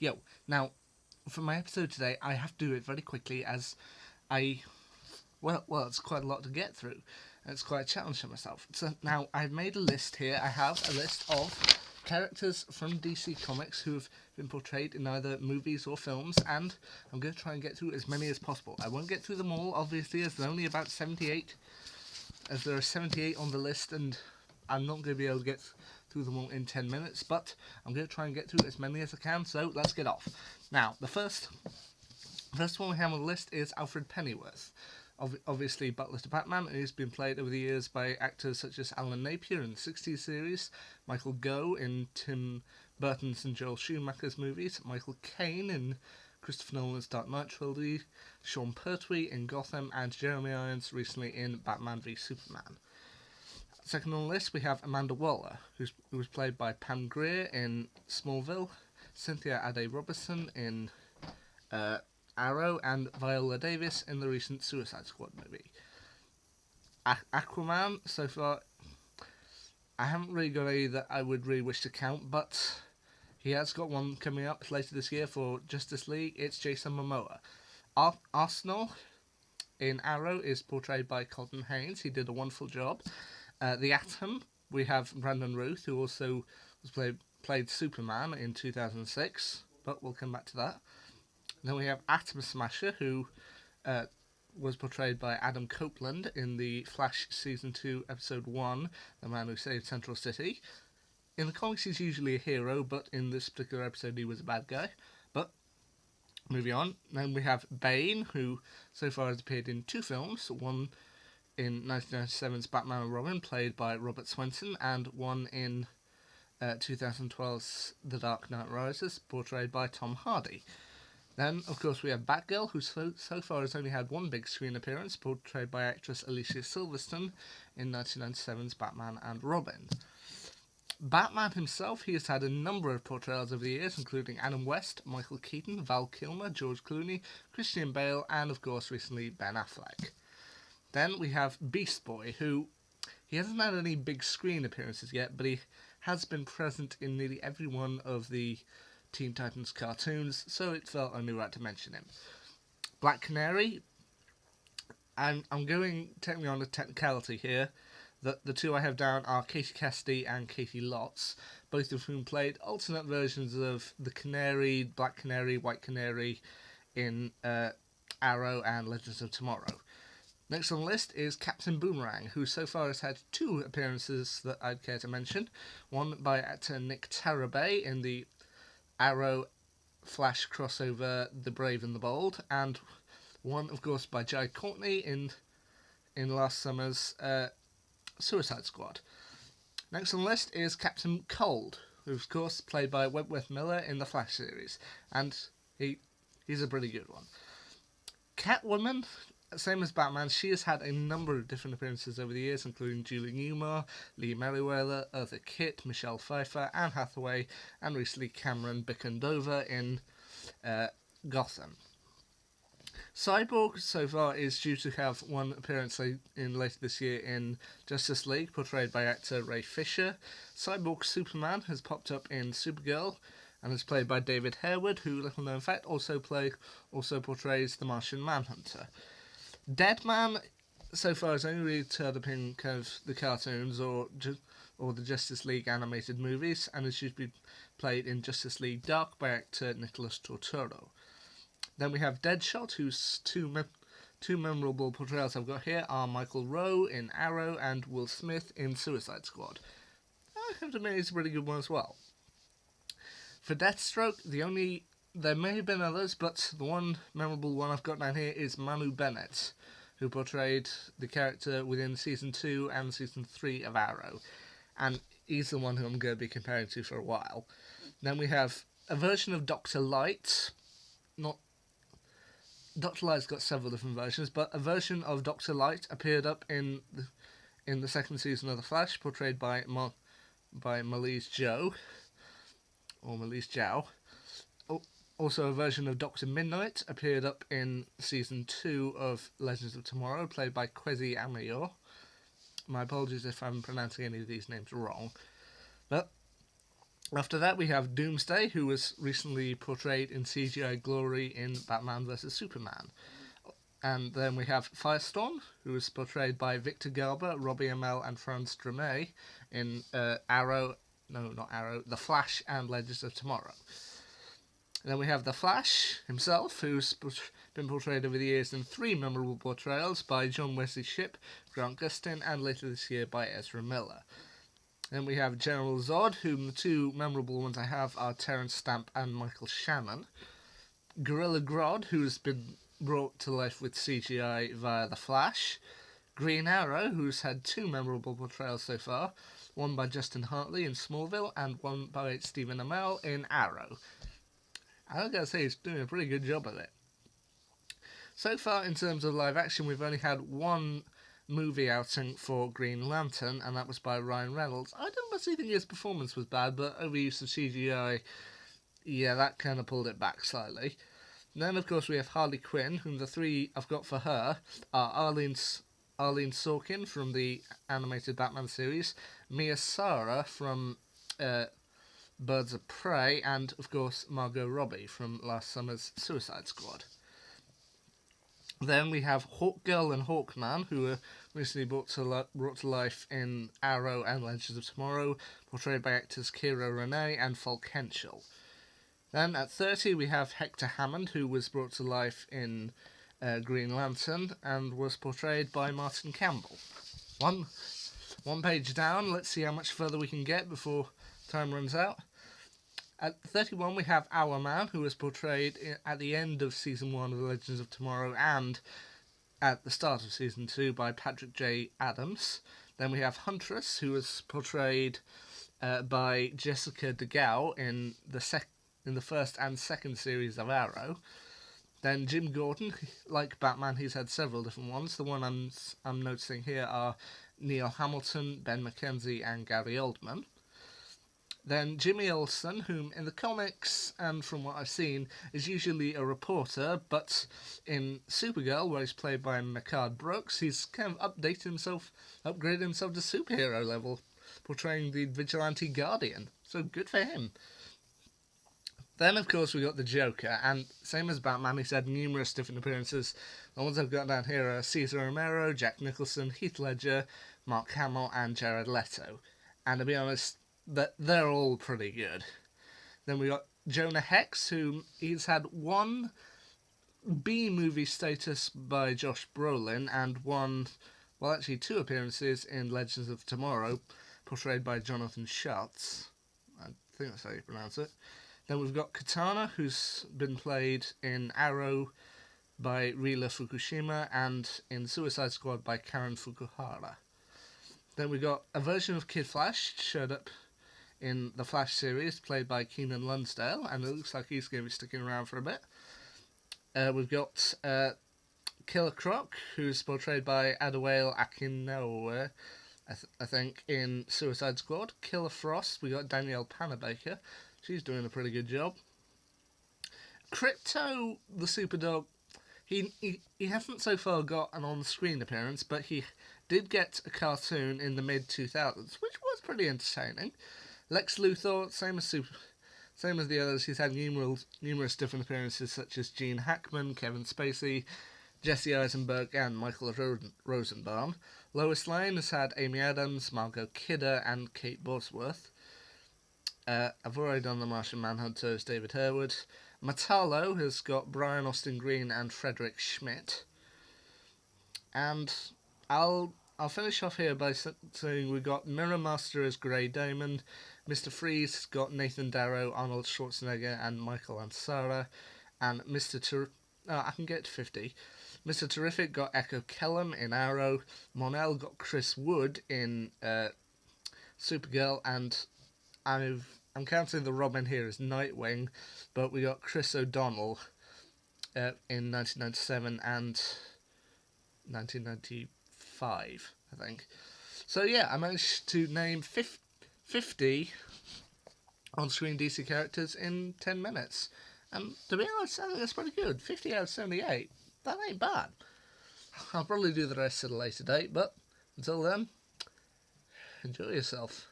Yo, now, for my episode today, I have to do it very quickly as it's quite a lot to get through. And it's quite a challenge for myself. So now, I've made a list here. I have a list of characters from DC Comics who have been portrayed in either movies or films, and I'm going to try and get through as many as possible. I won't get through them all, obviously, as there are only about 78, as there are 78 on the list, and I'm not going to be able to get through them all in 10 minutes, but I'm going to try and get through as many as I can, so let's get off. Now, the first one we have on the list is Alfred Pennyworth. Obviously, Butler to Batman, and he's been played over the years by actors such as Alan Napier in the 60s series, Michael Gough in Tim Burton's and Joel Schumacher's movies, Michael Caine in Christopher Nolan's Dark Knight trilogy, Sean Pertwee in Gotham, and Jeremy Irons recently in Batman v Superman. Second on the list, we have Amanda Waller, who was played by Pam Grier in Smallville, Cynthia Ade-Robertson in Arrow, and Viola Davis in the recent Suicide Squad movie. Aquaman, so far, I haven't really got any that I would really wish to count, but he has got one coming up later this year for Justice League. It's Jason Momoa. Arsenal in Arrow is portrayed by Colton Haynes. He did a wonderful job. The Atom, we have Brandon Routh, who also played Superman in 2006, but we'll come back to that. Then we have Atom Smasher, who was portrayed by Adam Copeland in the Flash Season 2, Episode 1, The Man Who Saved Central City. In the comics, he's usually a hero, but in this particular episode, he was a bad guy. But, moving on. Then we have Bane, who so far has appeared in 2 films, one in 1997's Batman and Robin, played by Robert Swenson, and one in 2012's The Dark Knight Rises, portrayed by Tom Hardy. Then, of course, we have Batgirl, who so far has only had one big screen appearance, portrayed by actress Alicia Silverstone in 1997's Batman and Robin. Batman himself, he has had a number of portrayals over the years, including Adam West, Michael Keaton, Val Kilmer, George Clooney, Christian Bale, and, of course, recently Ben Affleck. Then we have Beast Boy, who he hasn't had any big screen appearances yet, but he has been present in nearly every one of the Teen Titans cartoons, so it felt only right to mention him. Black Canary, I'm going technically on a technicality here, that the two I have down are Katie Cassidy and Katie Lotz, both of whom played alternate versions of the Canary, Black Canary, White Canary in Arrow and Legends of Tomorrow. Next on the list is Captain Boomerang, who so far has had 2 appearances that I'd care to mention. One by actor Nick Tarabay in the Arrow Flash crossover The Brave and the Bold, and one, of course, by Jai Courtney in last summer's Suicide Squad. Next on the list is Captain Cold, who's, of course, played by Wentworth Miller in the Flash series, and he's a pretty good one. Catwoman, same as Batman, she has had a number of different appearances over the years, including Julie Newmar, Lee Merriweather, Eartha Kitt, Michelle Pfeiffer, Anne Hathaway, and recently Cameron Bickendova in Gotham. Cyborg, so far, is due to have one appearance later this year in Justice League, portrayed by actor Ray Fisher. Cyborg Superman has popped up in Supergirl, and is played by David Harewood, who, little known fact, also portrays the Martian Manhunter. Deadman, so far, has only really turned up in kind of the cartoons or the Justice League animated movies, and is usually played in Justice League Dark by actor Nicholas Torturo. Then we have Deadshot, whose two memorable portrayals I've got here are Michael Rowe in Arrow and Will Smith in Suicide Squad. I have to admit he's a pretty good one as well. For Deathstroke, there may have been others, but the one memorable one I've got down here is Manu Bennett, who portrayed the character within Season 2 and Season 3 of Arrow, and he's the one who I'm going to be comparing to for a while. Then we have a version of Dr. Light. Dr. Light's got several different versions, but a version of Dr. Light appeared up in the second season of The Flash, portrayed by Malise Zhao. Also, a version of Dr. Midnight appeared up in Season 2 of Legends of Tomorrow, played by Kwesi Amayor. My apologies if I'm pronouncing any of these names wrong. But After that, we have Doomsday, who was recently portrayed in CGI glory in Batman vs Superman. And then we have Firestorm, who was portrayed by Victor Garber, Robbie Amell, and Franz Drameh in Arrow, no, not Arrow, The Flash and Legends of Tomorrow. And then we have The Flash himself, who's been portrayed over the years in 3 memorable portrayals by John Wesley Shipp, Grant Gustin, and later this year by Ezra Miller. Then we have General Zod, whom the 2 memorable ones I have are Terence Stamp and Michael Shannon. Gorilla Grodd, who's been brought to life with CGI via The Flash. Green Arrow, who's had 2 memorable portrayals so far, one by Justin Hartley in Smallville and one by Stephen Amell in Arrow. I've got to say, he's doing a pretty good job of it. So far, in terms of live action, we've only had 1 movie outing for Green Lantern, and that was by Ryan Reynolds. I don't necessarily think his performance was bad, but overuse of CGI, yeah, that kind of pulled it back slightly. And then, of course, we have Harley Quinn, whom the 3 I've got for her are Arlene Sorkin from the animated Batman series, Mia Sara from Birds of Prey, and, of course, Margot Robbie from last summer's Suicide Squad. Then we have Hawkgirl and Hawkman, who were recently brought to life in Arrow and Legends of Tomorrow, portrayed by actors Kira Renee and Falk Henschel. Then at 30 we have Hector Hammond, who was brought to life in Green Lantern and was portrayed by Martin Campbell. One page down, let's see how much further we can get before time runs out. At 31 we have Our Man, who was portrayed at the end of Season 1 of The Legends of Tomorrow and at the start of Season 2 by Patrick J. Adams. Then we have Huntress, who was portrayed by Jessica DeGao in the first and second series of Arrow. Then Jim Gordon, like Batman, he's had several different ones. The one I'm noticing here are Neil Hamilton, Ben McKenzie, and Gary Oldman. Then Jimmy Olsen, whom in the comics and from what I've seen is usually a reporter, but in Supergirl, where he's played by Mehcad Brooks, he's kind of upgraded himself to superhero level, portraying the vigilante Guardian. So good for him. Then, of course, we got the Joker, and same as Batman, he's had numerous different appearances. The ones I've got down here are Cesar Romero, Jack Nicholson, Heath Ledger, Mark Hamill, and Jared Leto. And to be honest, they're all pretty good. Then we got Jonah Hex, who he's had 1 B-movie status by Josh Brolin and 2 appearances in Legends of Tomorrow, portrayed by Jonathan Schatz. I think that's how you pronounce it. Then we've got Katana, who's been played in Arrow by Rila Fukushima and in Suicide Squad by Karen Fukuhara. Then we got a version of Kid Flash showed up in the Flash series, played by Keenan Lunsdale, and it looks like he's going to be sticking around for a bit. We've got Killer Croc, who's portrayed by Adewale Akinwumi, I think, in Suicide Squad. Killer Frost, we got Danielle Panabaker. She's doing a pretty good job. Crypto, the Superdog, he hasn't so far got an on-screen appearance, but he did get a cartoon in the mid-2000s, which was pretty entertaining. Lex Luthor, same as the others, he's had numerous different appearances, such as Gene Hackman, Kevin Spacey, Jesse Eisenberg, and Michael Rosenbaum. Lois Lane has had Amy Adams, Margot Kidder, and Kate Bosworth. I've already done the Martian Manhunters, David Harewood. Metallo has got Brian Austin Green and Frederick Schmidt. And I'll finish off here by saying we've got Mirror Master as Grey Damon, Mr. Freeze has got Nathan Darrow, Arnold Schwarzenegger, and Michael Ansara, and I can get to 50. Mr. Terrific got Echo Kellum in Arrow, Mon-El got Chris Wood in Supergirl, and I'm counting the Robin here as Nightwing, but we got Chris O'Donnell in 1997 and 1995, I think. So yeah, I managed to name 50 on-screen DC characters in 10 minutes. And to be honest, I think that's pretty good. 50 out of 78. That ain't bad. I'll probably do the rest at a later date, but until then, enjoy yourself.